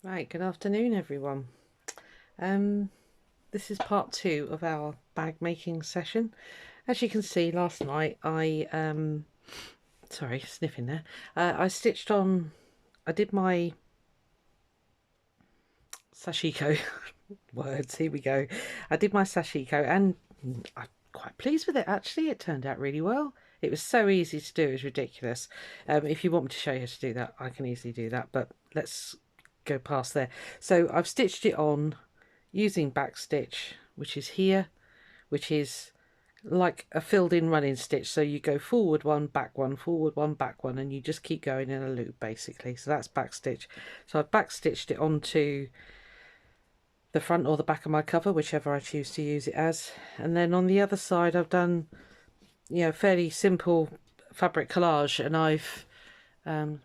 Right, good afternoon everyone. This is part 2 of our bag making session. As you can see, last night I sorry, sniffing there. I stitched on, I did my sashiko words, here we go. I did my sashiko and I'm quite pleased with it actually. It turned out really well. It was so easy to do, it was ridiculous. If you want me to show you how to do that, I can easily do that, but let's go past there. So I've stitched it on using back stitch, which is here, which is like a filled in running stitch. So you go forward one, back one, forward one, back one, and you just keep going in a loop basically. So that's back stitch. So I've back stitched it onto the front or the back of my cover, whichever I choose to use it as. And then on the other side I've done, you know, fairly simple fabric collage, and I've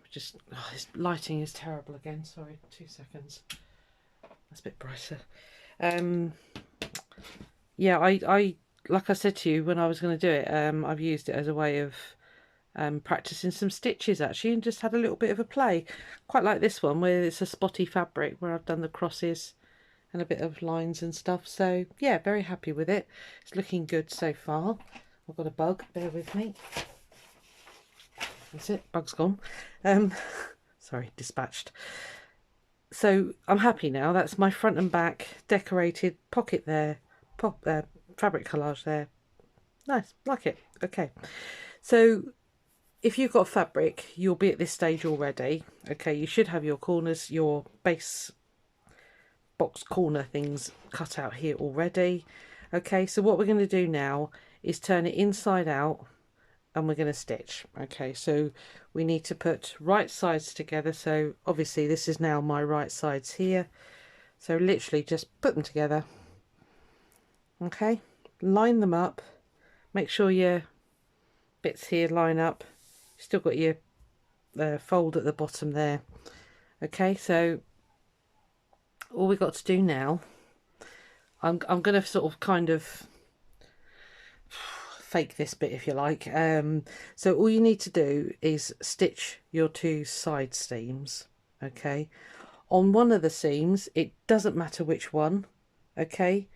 just, oh, this lighting is terrible again, sorry, 2 seconds, that's a bit brighter. Yeah, I like I said to you when I was going to do it, I've used it as a way of practicing some stitches actually, and just had a little bit of a play. Quite like this one where it's a spotty fabric where I've done the crosses and a bit of lines and stuff. So yeah, very happy with it. It's looking good so far. I've got a bug, bear with me. That's it, bug's gone. Sorry, dispatched. So I'm happy now. That's my front and back decorated pocket there, fabric collage there. Nice, like it. Okay, so if you've got fabric, you'll be at this stage already. Okay, you should have your corners, your base box corner things cut out here already. Okay, so what we're going to do now is turn it inside out and we're going to stitch. Okay, so we need to put right sides together. So obviously this is now my right sides here, so literally just put them together. Okay, line them up, make sure your bits here line up. Still got your fold at the bottom there. Okay, so all we got to do now, I'm going to sort of kind of fake this bit if you like. So all you need to do is stitch your 2 side seams. Okay, on one of the seams, it doesn't matter which one. Okay,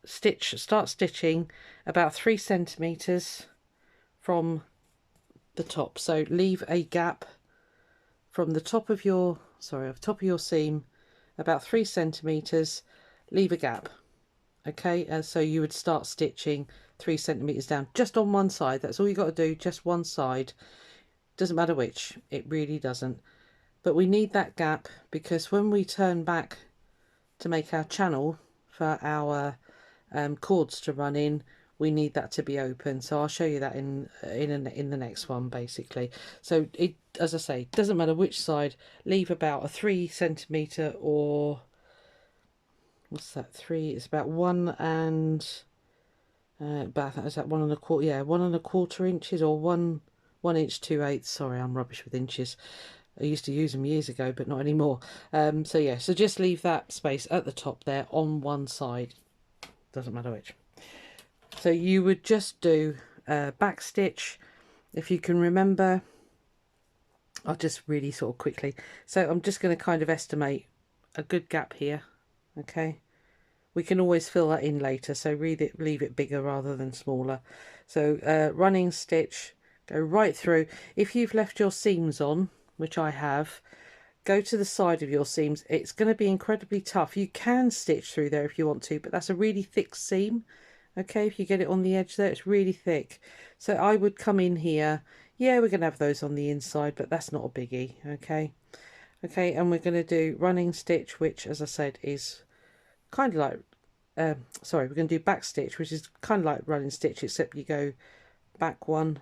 start stitching about 3 centimeters from the top. So leave a gap from the top of your seam about 3 centimeters. Leave a gap. Okay, and so you would start stitching 3 centimeters down just on one side. That's all you got to do, just one side. Doesn't matter which, it really doesn't. But we need that gap because when we turn back to make our channel for our cords to run in, we need that to be open. So I'll show you that in the next one basically. So it, as I say, doesn't matter which side. Leave about a 3 centimeter, or what's that, 3, it's about 1 and about, is that 1 1/4, yeah, 1 1/4 inches, or 1 inch 2/8. Sorry, I'm rubbish with inches. I used to use them years ago, but not anymore. So yeah, so just leave that space at the top there on one side, doesn't matter which. So you would just do back stitch, if you can remember. I'll just really sort of quickly, so I'm just going to kind of estimate a good gap here. Okay, we can always fill that in later, so leave it bigger rather than smaller. So running stitch, go right through. If you've left your seams on, which I have, go to the side of your seams. It's going to be incredibly tough. You can stitch through there if you want to, but that's a really thick seam. Okay, if you get it on the edge there, it's really thick. So I would come in here. Yeah, we're going to have those on the inside, but that's not a biggie. Okay, and we're going to do running stitch, which, as I said, is kind of like sorry, we're going to do back stitch, which is kind of like running stitch, except you go back one,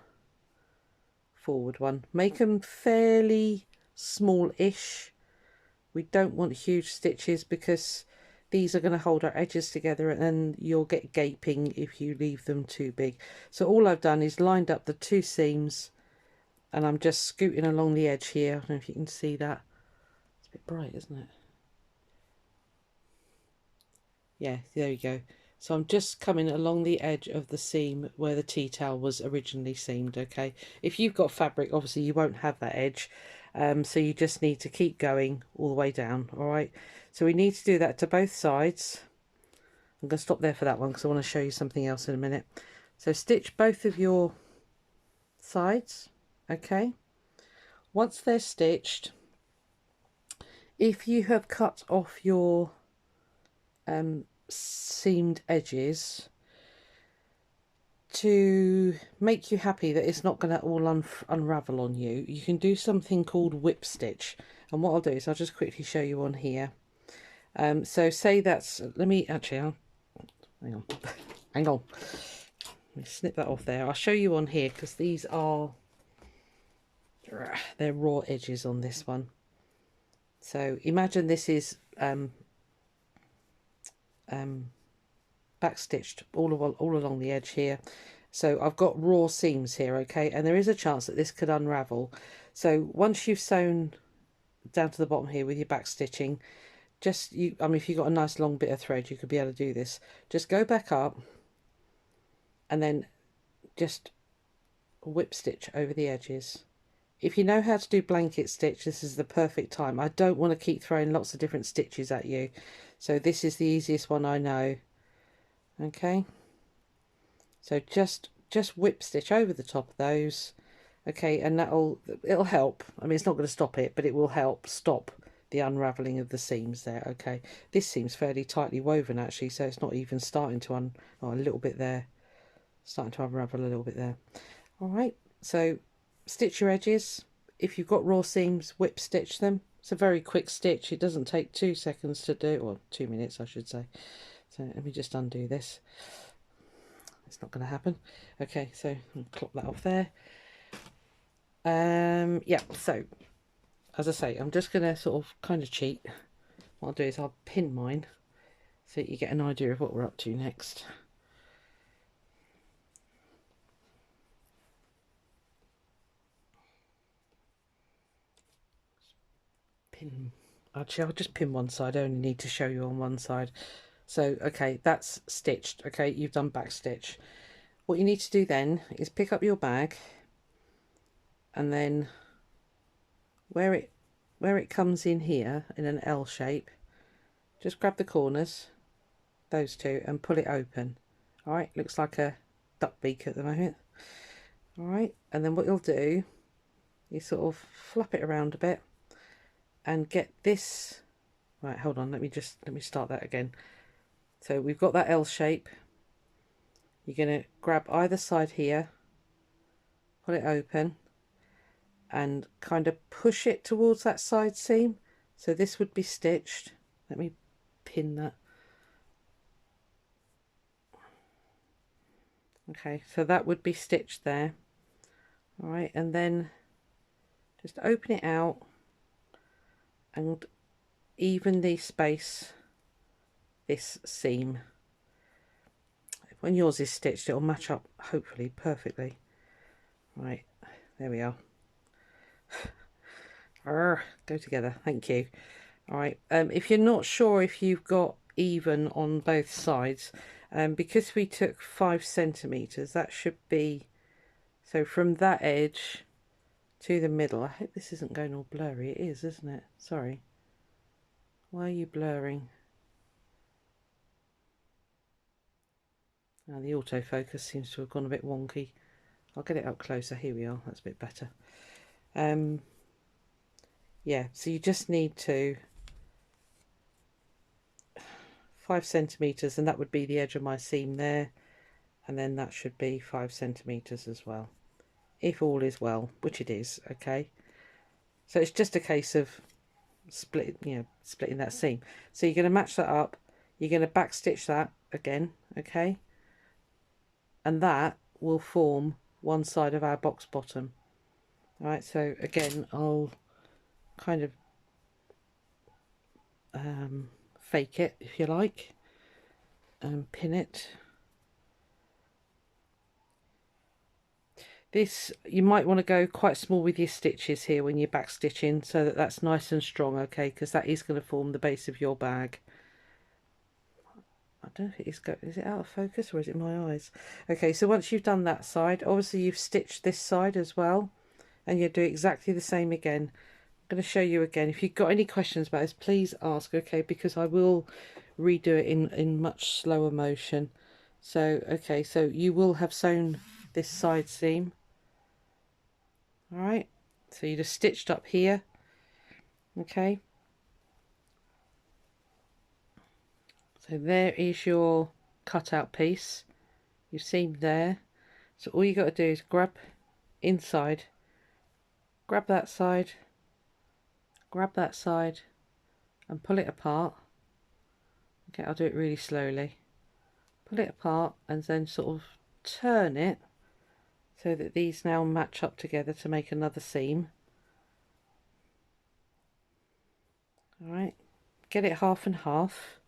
forward one. Make them fairly small-ish. We don't want huge stitches because these are going to hold our edges together, and then you'll get gaping if you leave them too big. So all I've done is lined up the 2 seams, and I'm just scooting along the edge here. I don't know if you can see that. It's a bit bright, isn't it? Yeah, there you go. So I'm just coming along the edge of the seam where the tea towel was originally seamed. Okay, if you've got fabric, obviously you won't have that edge, So you just need to keep going all the way down. All right, so we need to do that to both sides. I'm going to stop there for that one because I want to show you something else in a minute. So stitch both of your sides. Okay, once they're stitched, if you have cut off your seamed edges, to make you happy that it's not going to all unravel on you, you can do something called whip stitch. And what I'll do is I'll just quickly show you on here. So say that's, let me actually, hang on, hang on, let me snip that off there. I'll show you on here because these are, they're raw edges on this one. So imagine this is back stitched all along the edge here. So I've got raw seams here, okay, and there is a chance that this could unravel. So once you've sewn down to the bottom here with your back stitching, just I mean, if you've got a nice long bit of thread, you could be able to do this. Just go back up and then just whip stitch over the edges. If you know how to do blanket stitch, this is the perfect time. I don't want to keep throwing lots of different stitches at you, so this is the easiest one I know. Okay, so just whip stitch over the top of those. Okay, and it'll help. I mean, it's not going to stop it, but it will help stop the unraveling of the seams there. Okay, this seems fairly tightly woven actually, so it's not even starting to a little bit there, starting to unravel a little bit there. All right, so stitch your edges. If you've got raw seams, whip stitch them. It's a very quick stitch. It doesn't take 2 seconds to do, or 2 minutes I should say. So let me just undo this. It's not going to happen. Okay, so I'll clop that off there. Yeah, so as I say, I'm just going to sort of kind of cheat. What I'll do is I'll pin mine so that you get an idea of what we're up to next. Pin. Actually, I'll just pin one side. I only need to show you on one side. So, okay, that's stitched. Okay, you've done back stitch. What you need to do then is pick up your bag, and then where it comes in here in an L shape, just grab the corners, those two, and pull it open. All right, looks like a duck beak at the moment. All right, and then what you'll do is sort of flap it around a bit and get this. Right, hold on, let me start that again. So we've got that L shape. You're going to grab either side here, pull it open, and kind of push it towards that side seam. So this would be stitched. Let me pin that. Okay, so that would be stitched there. All right, and then just open it out and evenly space this seam. When yours is stitched, it'll match up hopefully perfectly. Right, there we are. Go together, thank you. All right, if you're not sure if you've got even on both sides, because we took 5 centimeters, that should be, so from that edge to the middle. I hope this isn't going all blurry. It is, isn't it? Sorry. Why are you blurring? Now the autofocus seems to have gone a bit wonky. I'll get it up closer. Here we are. That's a bit better. Yeah, so you just need to 5 centimeters, and that would be the edge of my seam there, and then that should be 5 centimeters as well, if all is well, which it is. Okay, so it's just a case of splitting that seam. So you're going to match that up. You're going to back stitch that again. Okay, and that will form one side of our box bottom. All right, so again, I'll kind of fake it if you like, and pin it. This, you might want to go quite small with your stitches here when you're back stitching, so that that's nice and strong, okay, because that is going to form the base of your bag. I don't know if it is it out of focus or is it my eyes? Okay, so once you've done that side, obviously you've stitched this side as well, and you'll do exactly the same again. going to show you again. If you've got any questions about this, please ask, okay, because I will redo it in much slower motion. So okay, so you will have sewn this side seam. All right, so you just stitched up here, okay. So there is your cutout piece. You've seen there. So all you got to do is grab inside, grab that side, and pull it apart. Okay, I'll do it really slowly. Pull it apart and then sort of turn it so that these now match up together to make another seam. Alright, get it half and half.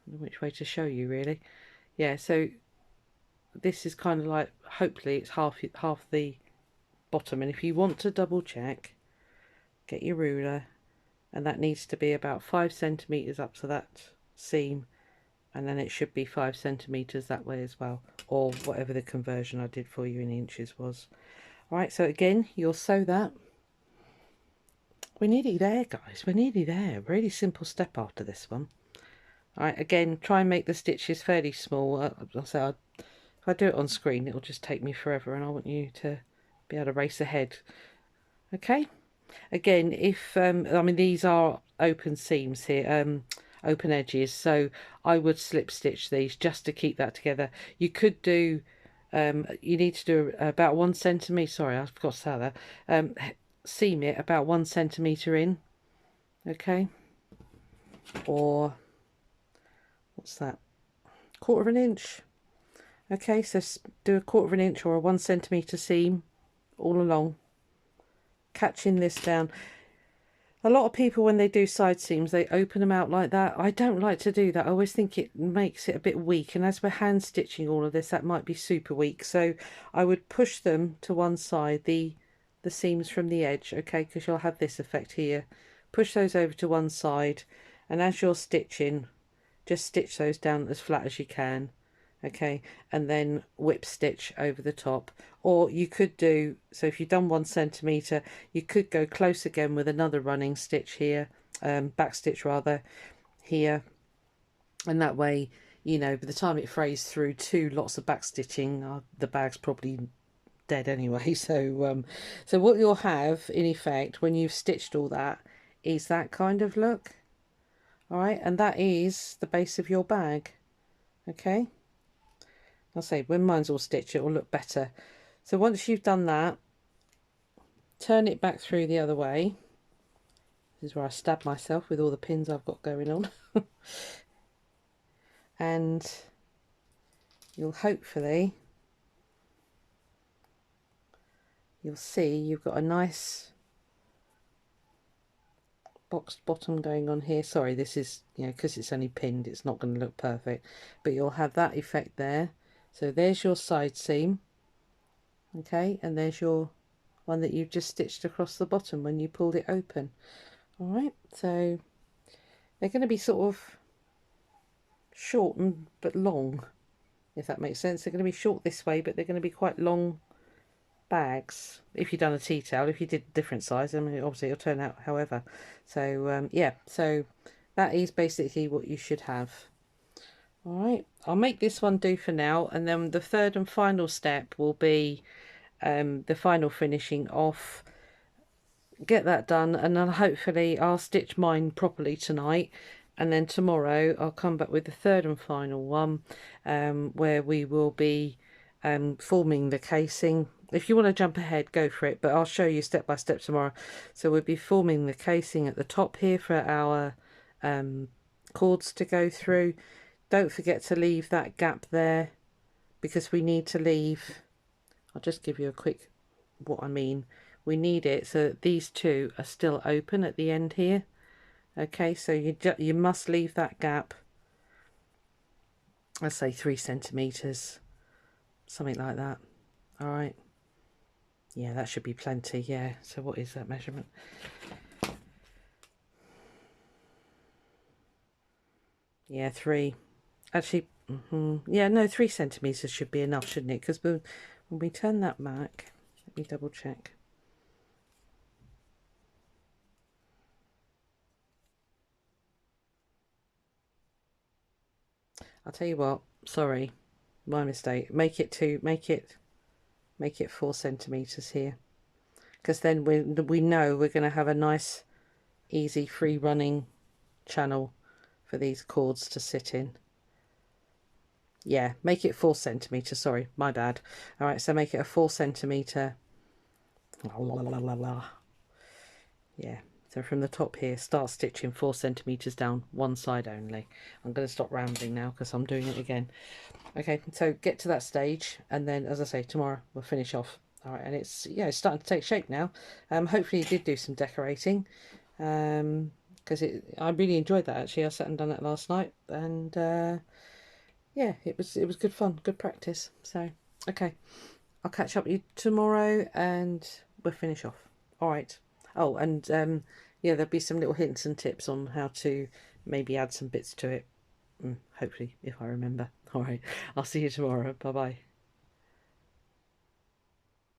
I don't know which way to show you really. Yeah, so this is kind of like, hopefully it's half the bottom, and if you want to double check, get your ruler, and that needs to be about 5 centimeters up to that seam, and then it should be 5 centimeters that way as well, or whatever the conversion I did for you in inches was. Alright, so again, you'll sew that. We're nearly there, guys, we're nearly there. Really simple step after this one. Alright, again, try and make the stitches fairly small. I'll say if I do it on screen, it'll just take me forever, and I want you to be able to race ahead. Okay, again, if I mean, these are open seams here, open edges, so I would slip stitch these just to keep that together. You could do you need to do about 1 centimeter, sorry, I forgot to say that, seam it about 1 centimeter in, okay, or what's that, 1/4 of an inch. Okay, so do a 1/4 of an inch or a 1 centimeter seam all along, catching this down. A lot of people, when they do side seams, they open them out like that. I don't like to do that. I always think it makes it a bit weak, and as we're hand stitching all of this, that might be super weak. So I would push them to one side, the seams from the edge, okay, because you'll have this effect here. Push those over to one side, and as you're stitching, just stitch those down as flat as you can. Okay, and then whip stitch over the top. Or you could do, so if you've done 1 centimeter, you could go close again with another running stitch here, back stitch rather, here, and that way, you know, by the time it frays through to lots of back stitching, the bag's probably dead anyway. So so what you'll have in effect when you've stitched all that is that kind of look. All right, and that is the base of your bag. Okay, I'll say when mine's all stitched, it will look better. So once you've done that, turn it back through the other way. This is where I stab myself with all the pins I've got going on. And you'll hopefully, you'll see you've got a nice boxed bottom going on here. Sorry, this is, you know, because it's only pinned, it's not going to look perfect, but you'll have that effect there. So there's your side seam, okay, and there's your one that you've just stitched across the bottom when you pulled it open. All right, so they're going to be sort of short but long, if that makes sense. They're going to be short this way, but they're going to be quite long bags if you've done a tea towel. If you did different size, I mean, obviously it'll turn out however. So yeah, so that is basically what you should have. All right, I'll make this one do for now, and then the third and final step will be the final finishing off. Get that done, and then hopefully I'll stitch mine properly tonight, and then tomorrow I'll come back with the third and final one, where we will be forming the casing. If you want to jump ahead, go for it, but I'll show you step by step tomorrow. So we'll be forming the casing at the top here for our cords to go through. Don't forget to leave that gap there, because we need to leave, I'll just give you a quick what I mean. We need it so that these two are still open at the end here. Okay, so you must leave that gap, I'd say 3 centimeters, something like that. All right, yeah, that should be plenty. Yeah, so what is that measurement? Yeah, 3. Actually, yeah, no, 3 centimeters should be enough, shouldn't it? Because when we turn that back, let me double check. I'll tell you what, sorry, my mistake. Make it 4 centimeters here, because then we know we're going to have a nice, easy, free running channel for these cords to sit in. Yeah, make it 4 centimeters. Sorry, my bad. All right, so make it a 4 centimeter. Yeah. So from the top here, start stitching 4 centimeters down one side only. I'm going to stop rambling now because I'm doing it again. Okay, so get to that stage, and then, as I say, tomorrow we'll finish off. All right, and it's, yeah, it's starting to take shape now. Hopefully you did do some decorating, because I really enjoyed that actually. I sat and done it last night, and yeah, it was good fun, good practice. So okay, I'll catch up with you tomorrow, and we'll finish off. All right. Oh, and yeah, there'll be some little hints and tips on how to maybe add some bits to it. Hopefully, if I remember. All right, I'll see you tomorrow. Bye bye.